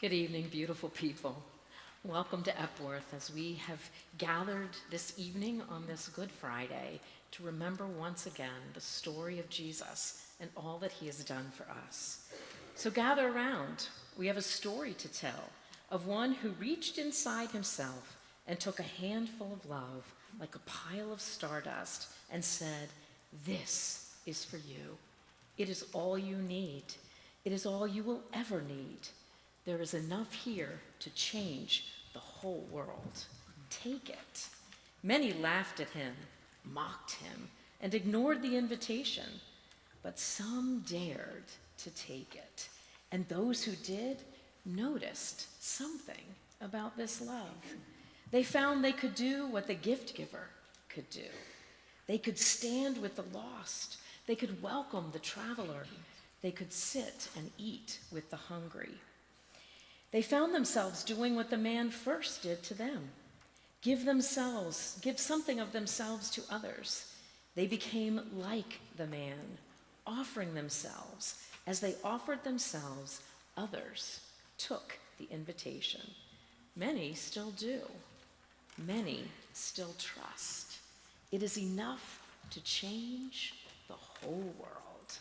Good evening, beautiful people. Welcome to Epworth as we have gathered this evening on this Good Friday to remember once again the story of Jesus and all that he has done for us. So gather around. We have a story to tell of one who reached inside himself and took a handful of love like a pile of stardust and said, "This is for you. It is all you need. It is all you will ever need. There is enough here to change the whole world. Take it." Many laughed at him, mocked him, and ignored the invitation, but some dared to take it. And those who did noticed something about this love. They found they could do what the gift giver could do. They could stand with the lost. They could welcome the traveler. They could sit and eat with the hungry. They found themselves doing what the man first did to them. Give something of themselves to others. They became like the man, offering themselves. As they offered themselves, others took the invitation. Many still do. Many still trust. It is enough to change the whole world.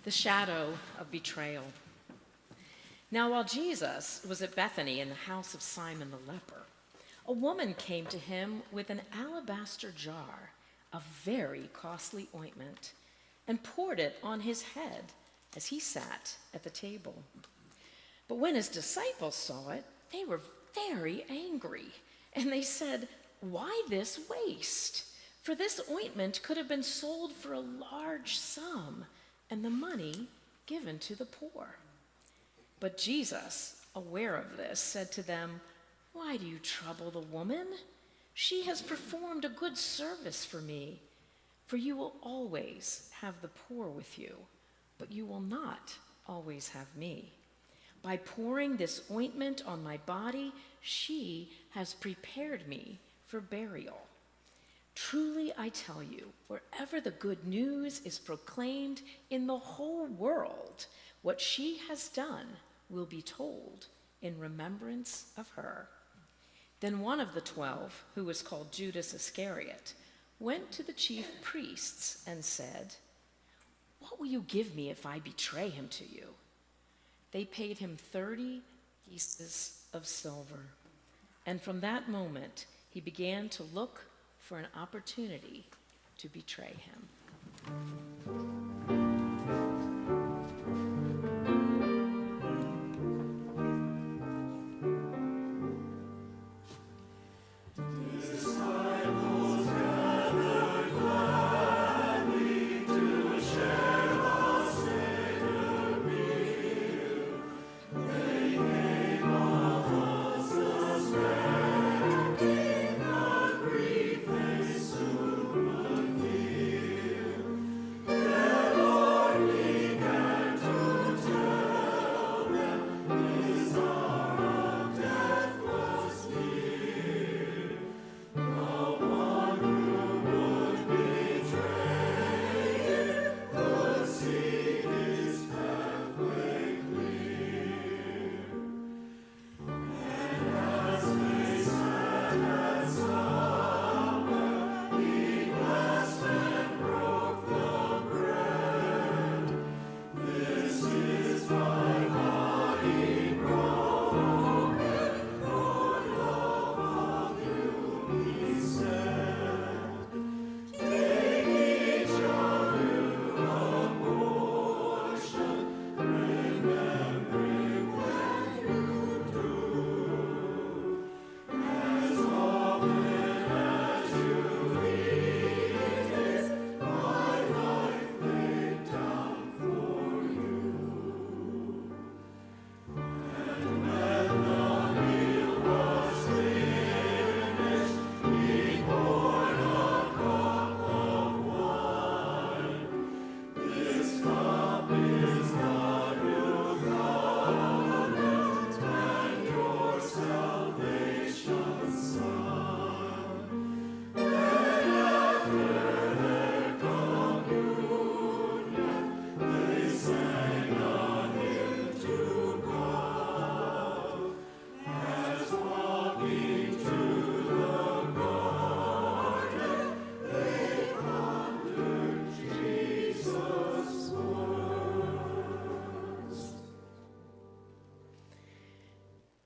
The shadow of betrayal. Now, while Jesus was at Bethany in the house of Simon the leper, a woman came to him with an alabaster jar of very costly ointment and poured it on his head as he sat at the table. But when his disciples saw it, they were very angry, and they said, "Why this waste? For this ointment could have been sold for a large sum and the money given to the poor." But Jesus, aware of this, said to them, "Why do you trouble the woman? She has performed a good service for me. For you will always have the poor with you, but you will not always have me. By pouring this ointment on my body, she has prepared me for burial. Truly, I tell you, wherever the good news is proclaimed in the whole world, what she has done will be told in remembrance of her." Then one of the 12, who was called Judas Iscariot, went to the chief priests and said, "What will you give me if I betray him to you?" They paid him 30 pieces of silver. And from that moment, he began to look for an opportunity to betray him.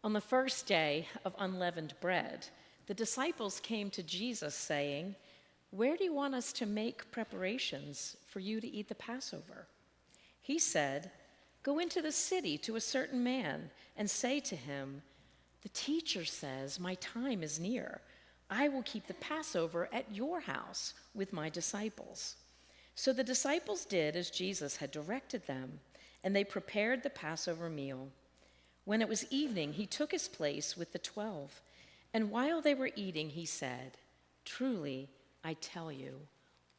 On the first day of unleavened bread, the disciples came to Jesus saying, "Where do you want us to make preparations for you to eat the Passover?" He said, "Go into the city to a certain man and say to him, 'The teacher says, my time is near. I will keep the Passover at your house with my disciples.'" So the disciples did as Jesus had directed them, and they prepared the Passover meal. When it was evening, he took his place with the 12, and while they were eating, he said, "Truly, I tell you,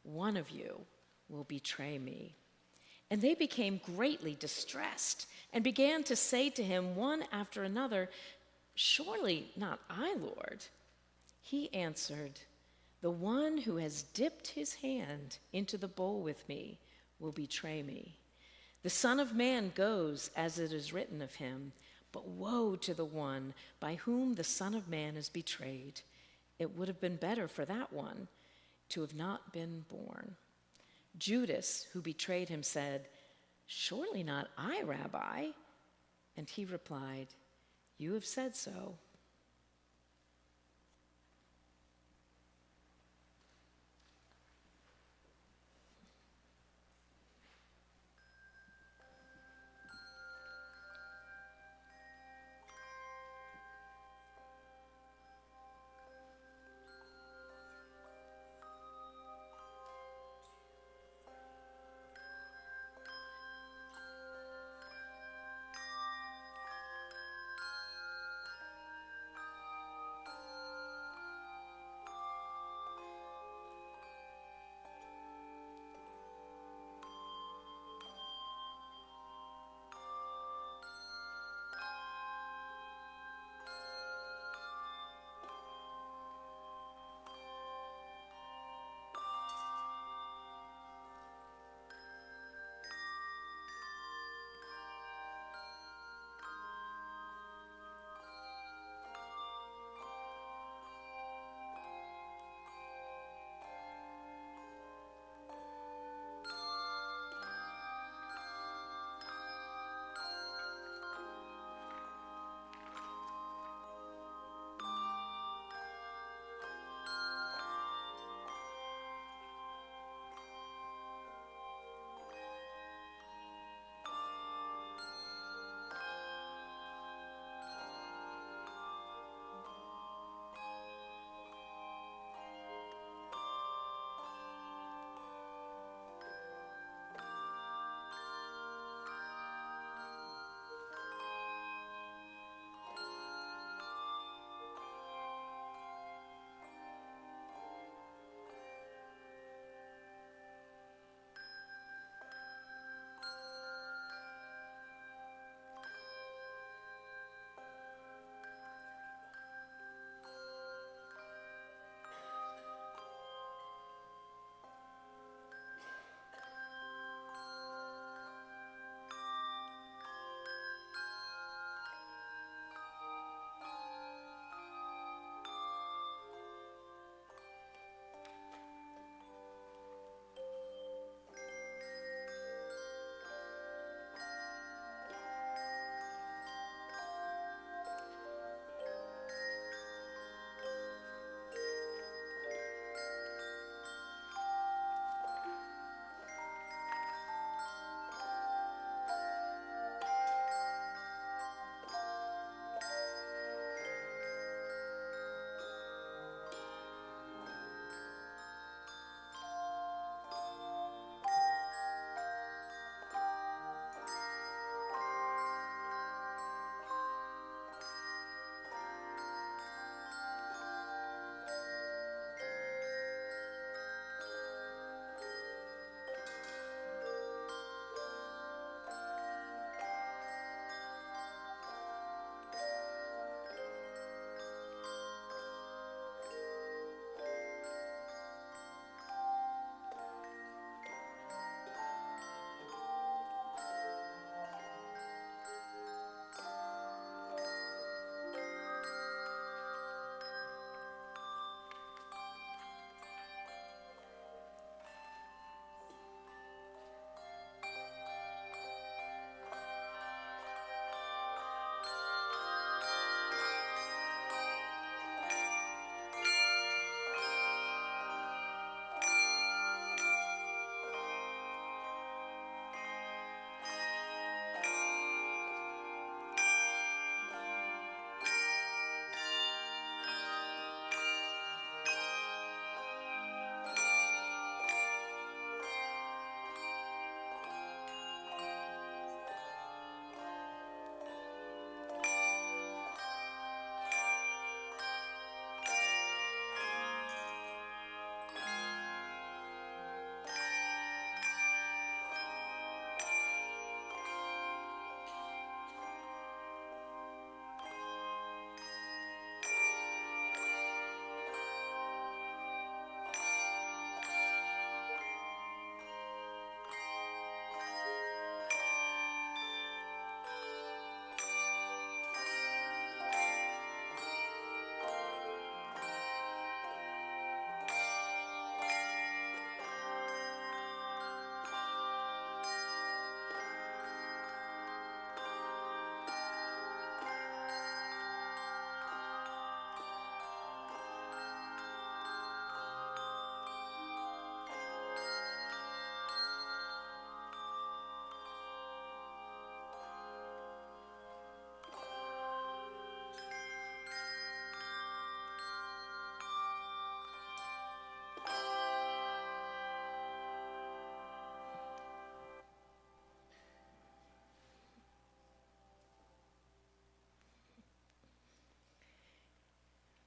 one of you will betray me." And they became greatly distressed and began to say to him one after another, "Surely not I, Lord." He answered, "The one who has dipped his hand into the bowl with me will betray me. The Son of Man goes as it is written of him, but woe to the one by whom the Son of Man is betrayed. It would have been better for that one to have not been born." Judas, who betrayed him, said, "Surely not I, Rabbi." And he replied, "You have said so."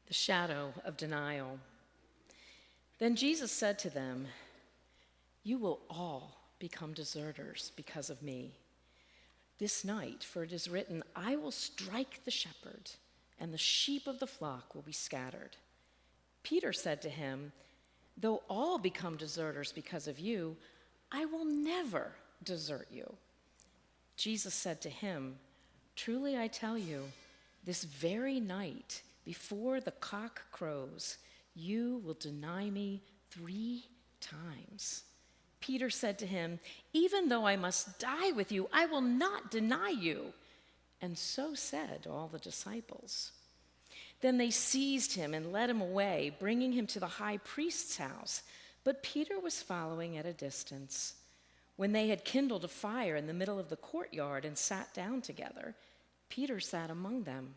The shadow of denial. Then Jesus said to them, "You will all become deserters because of me this night, for it is written, I will strike the shepherd, and the sheep of the flock will be scattered." Peter said to him, "Though all become deserters because of you, I will never desert you." Jesus said to him, "Truly I tell you, this very night, before the cock crows, you will deny me 3 times." Peter said to him, "Even though I must die with you, I will not deny you." And so said all the disciples. Then they seized him and led him away, bringing him to the high priest's house. But Peter was following at a distance. When they had kindled a fire in the middle of the courtyard and sat down together, Peter sat among them.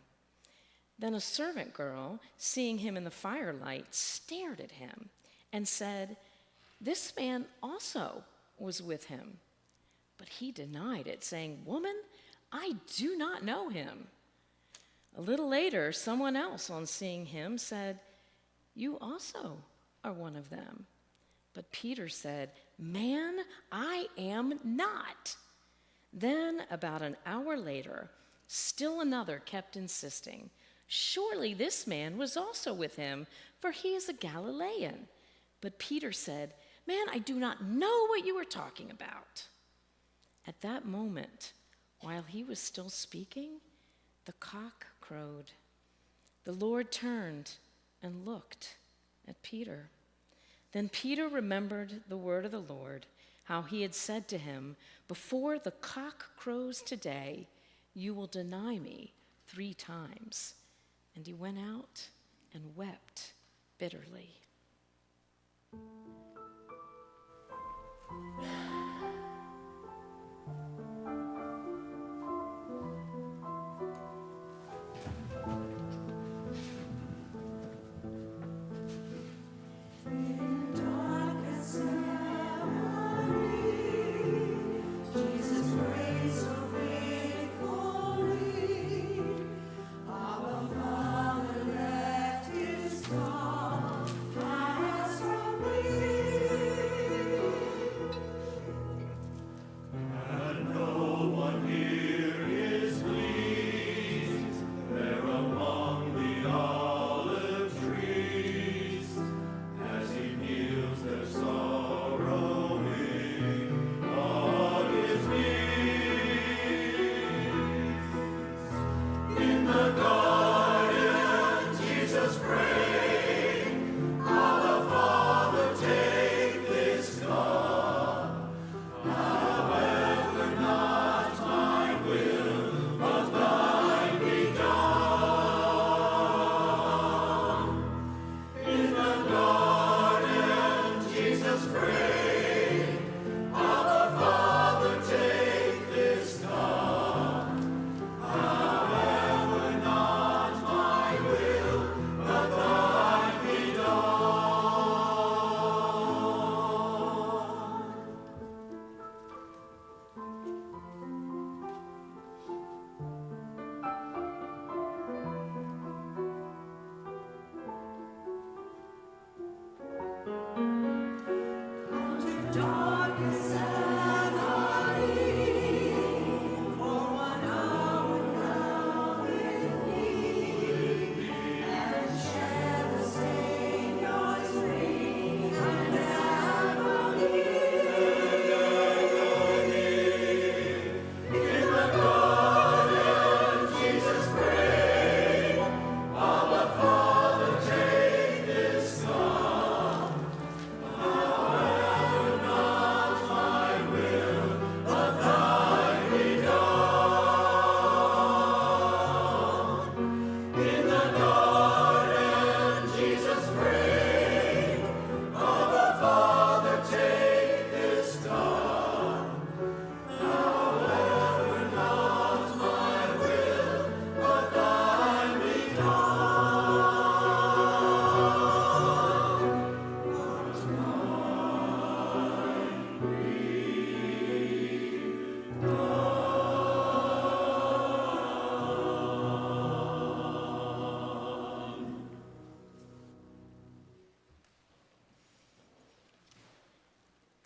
Then a servant girl, seeing him in the firelight, stared at him and said, "This man also was with him." But he denied it, saying, "Woman, I do not know him." A little later, someone else, on seeing him, said, "You also are one of them." But Peter said, "Man, I am not." Then, about an hour later, still another kept insisting, "Surely this man was also with him, for he is a Galilean." But Peter said, "Man, I do not know what you are talking about." At that moment, while he was still speaking, the cock crowed. The Lord turned and looked at Peter. Then Peter remembered the word of the Lord, how he had said to him, "Before the cock crows today, you will deny me 3 times." And he went out and wept bitterly. We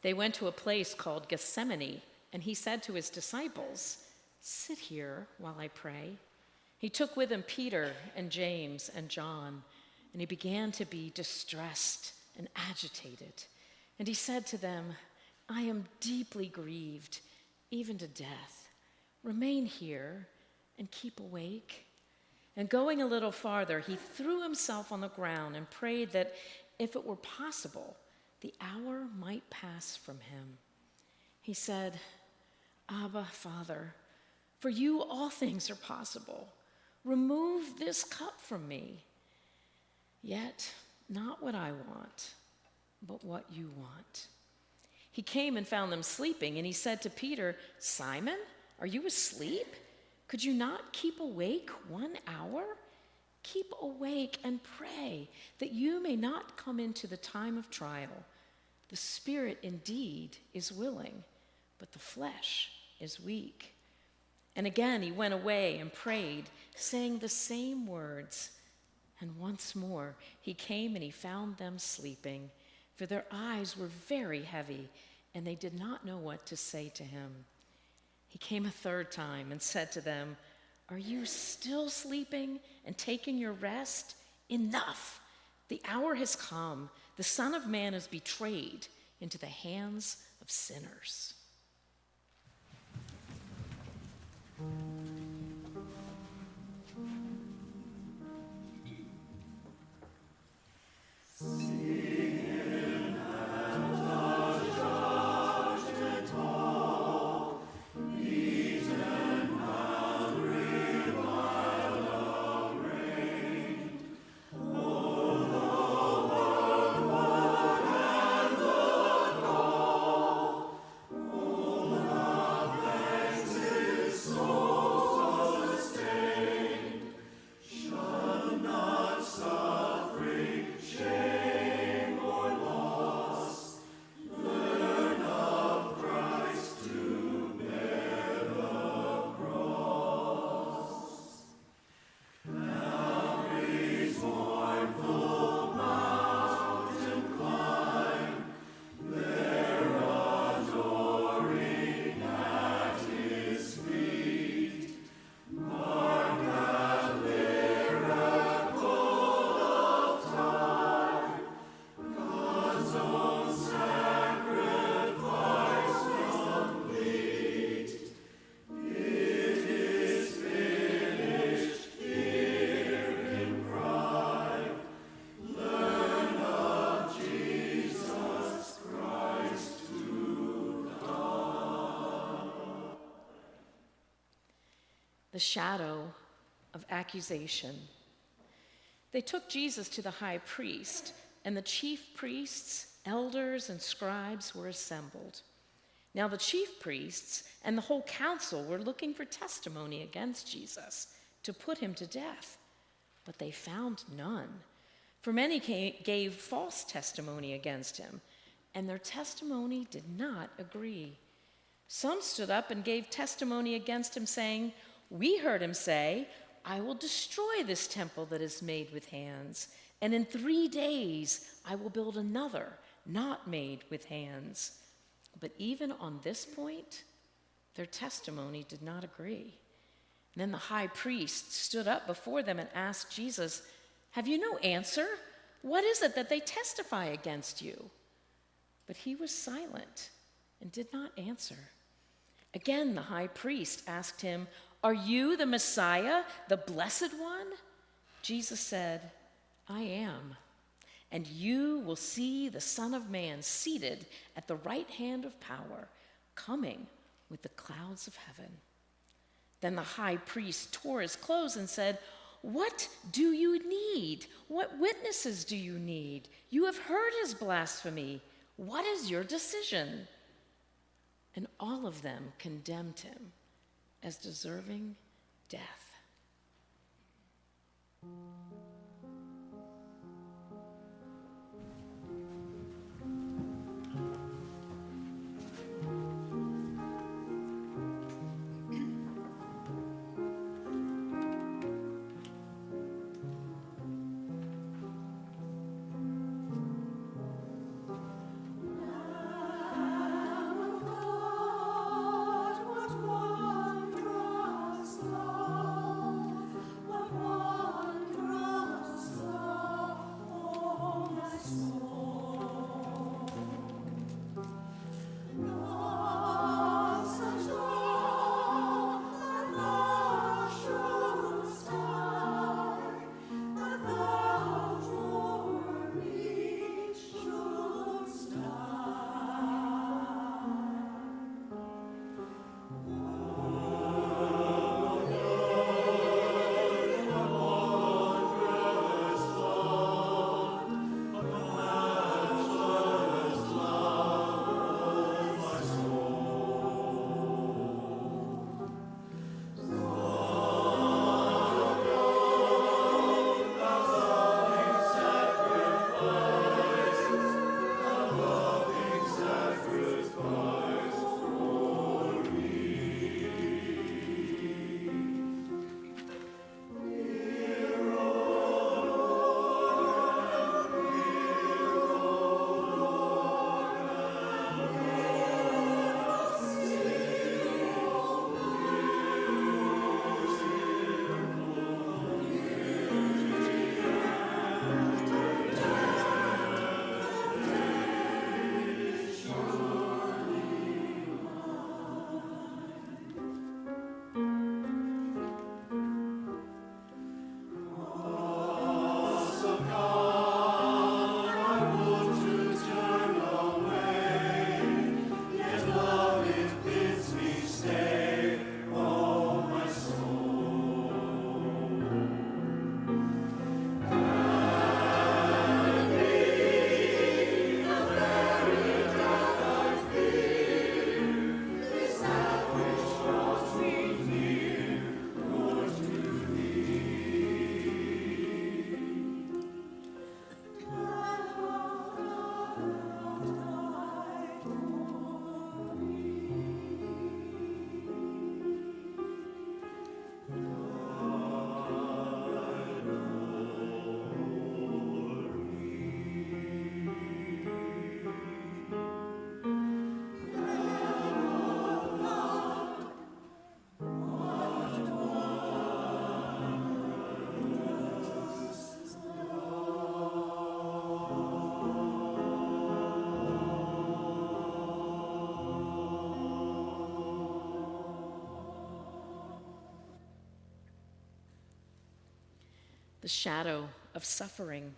They went to a place called Gethsemane, and he said to his disciples, "Sit here while I pray." He took with him Peter and James and John, and he began to be distressed and agitated. And he said to them, "I am deeply grieved, even to death. Remain here and keep awake." And going a little farther, he threw himself on the ground and prayed that if it were possible, the hour might pass from him. He said, "Abba, Father, for you all things are possible. Remove this cup from me. Yet not what I want, but what you want." He came and found them sleeping, and he said to Peter, "Simon, are you asleep? Could you not keep awake 1 hour? Keep awake and pray that you may not come into the time of trial. The spirit indeed is willing, but the flesh is weak." And again he went away and prayed, saying the same words. And once more he came and he found them sleeping, for their eyes were very heavy, and they did not know what to say to him. He came a third time and said to them, "Are you still sleeping and taking your rest? Enough! The hour has come. The Son of Man is betrayed into the hands of sinners." The shadow of accusation. They took Jesus to the high priest, and the chief priests, elders, and scribes were assembled. Now the chief priests and the whole council were looking for testimony against Jesus to put him to death, but they found none. For many gave false testimony against him, and their testimony did not agree. Some stood up and gave testimony against him, saying, "We heard him say, 'I will destroy this temple that is made with hands, and in 3 days I will build another not made with hands.' But even on this point, their testimony did not agree. And then the high priest stood up before them and asked Jesus, 'Have you no answer? What is it that they testify against you?' But he was silent and did not answer. Again, the high priest asked him, 'Are you the Messiah, the Blessed One?' Jesus said, 'I am. And you will see the Son of Man seated at the right hand of power, coming with the clouds of heaven.' Then the high priest tore his clothes and said, 'What do you need? What witnesses do you need? You have heard his blasphemy. What is your decision?' And all of them condemned him as deserving death." the shadow of suffering.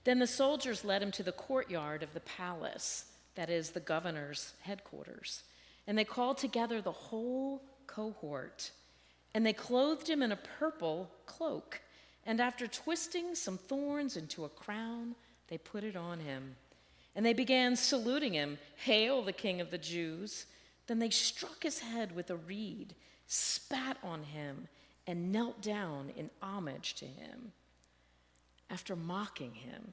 Then the soldiers led him to the courtyard of the palace, that is, the governor's headquarters, and they called together the whole cohort, and they clothed him in a purple cloak, and after twisting some thorns into a crown, they put it on him. And they began saluting him, "Hail, the King of the Jews!" Then they struck his head with a reed, spat on him, and knelt down in homage to him. After mocking him,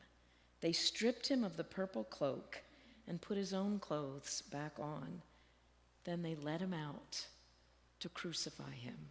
they stripped him of the purple cloak and put his own clothes back on. Then they led him out to crucify him.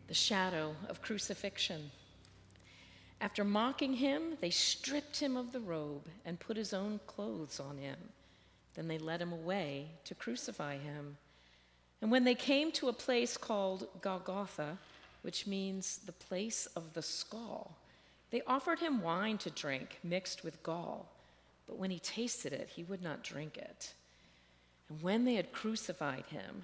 The shadow of crucifixion. After mocking him, they stripped him of the robe and put his own clothes on him. Then they led him away to crucify him. And when they came to a place called Golgotha, which means the place of the skull, they offered him wine to drink mixed with gall. But when he tasted it, he would not drink it. And when they had crucified him,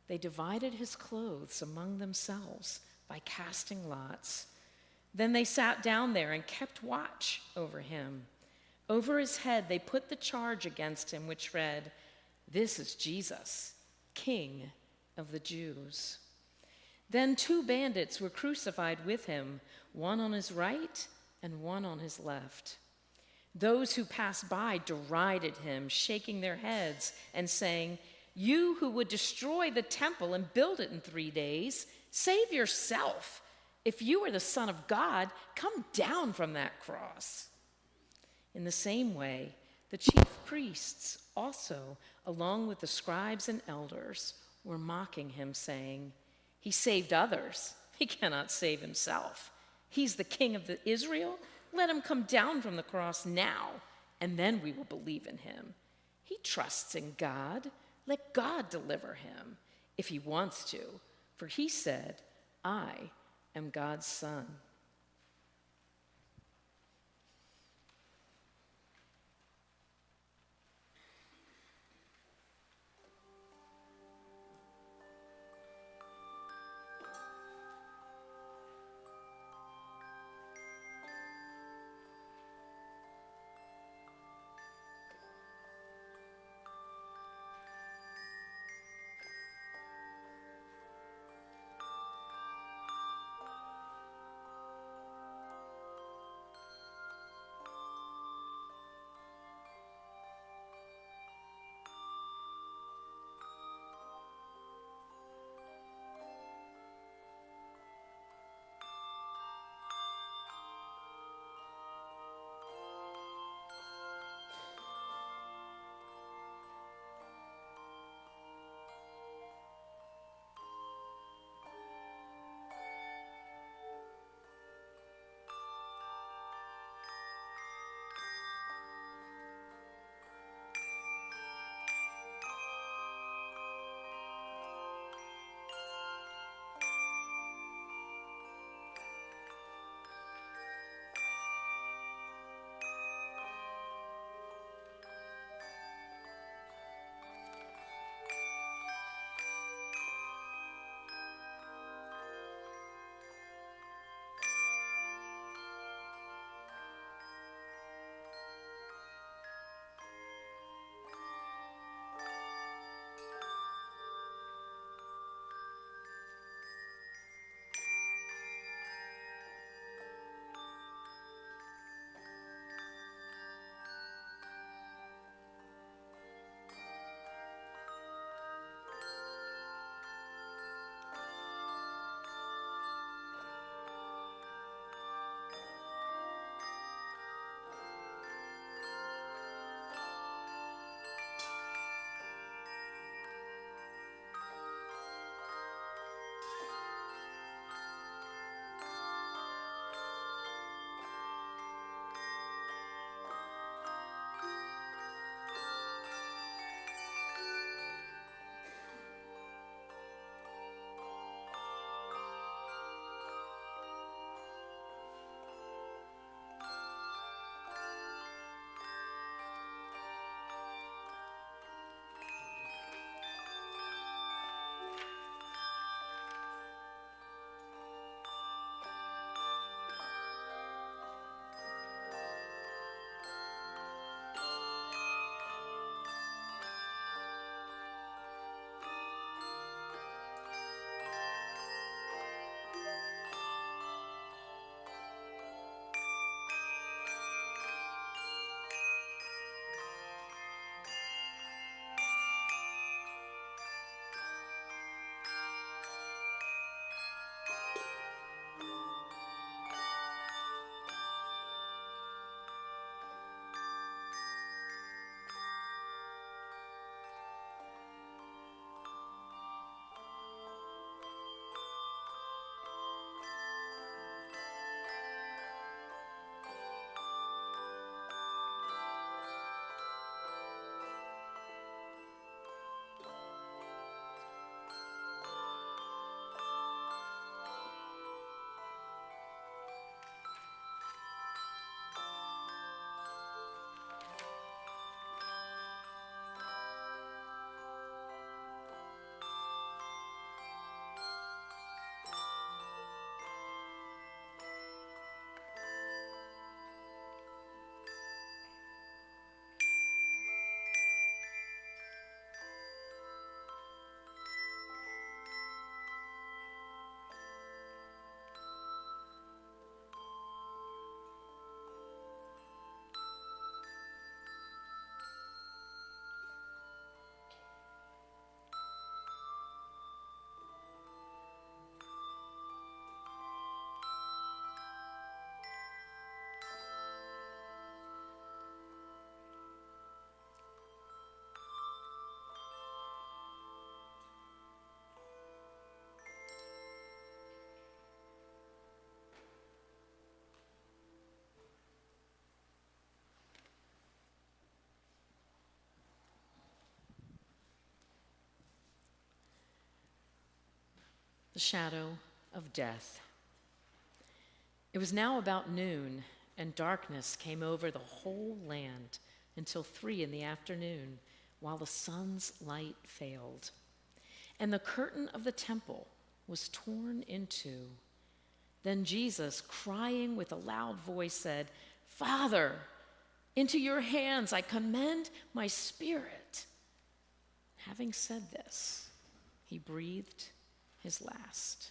they divided his clothes among themselves by casting lots. Then they sat down there and kept watch over him. Over his head they put the charge against him, which read, "This is Jesus, King of the Jews." Then 2 bandits were crucified with him, one on his right and one on his left. Those who passed by derided him, shaking their heads and saying, You who would destroy the temple and build it in 3 days, save yourself. If you are the Son of God, come down from that cross." In the same way, the chief priests also, along with the scribes and elders, were mocking him, saying, "He saved others. He cannot save himself. He's the King of Israel. Let him come down from the cross now, and then we will believe in him. He trusts in God. Let God deliver him if he wants to, for he said, 'I am God's son.'" The shadow of death. It was now about noon, and darkness came over the whole land until 3 p.m, while the sun's light failed. And the curtain of the temple was torn in two. Then Jesus, crying with a loud voice, said, "Father, into your hands I commend my spirit." Having said this, he breathed his last.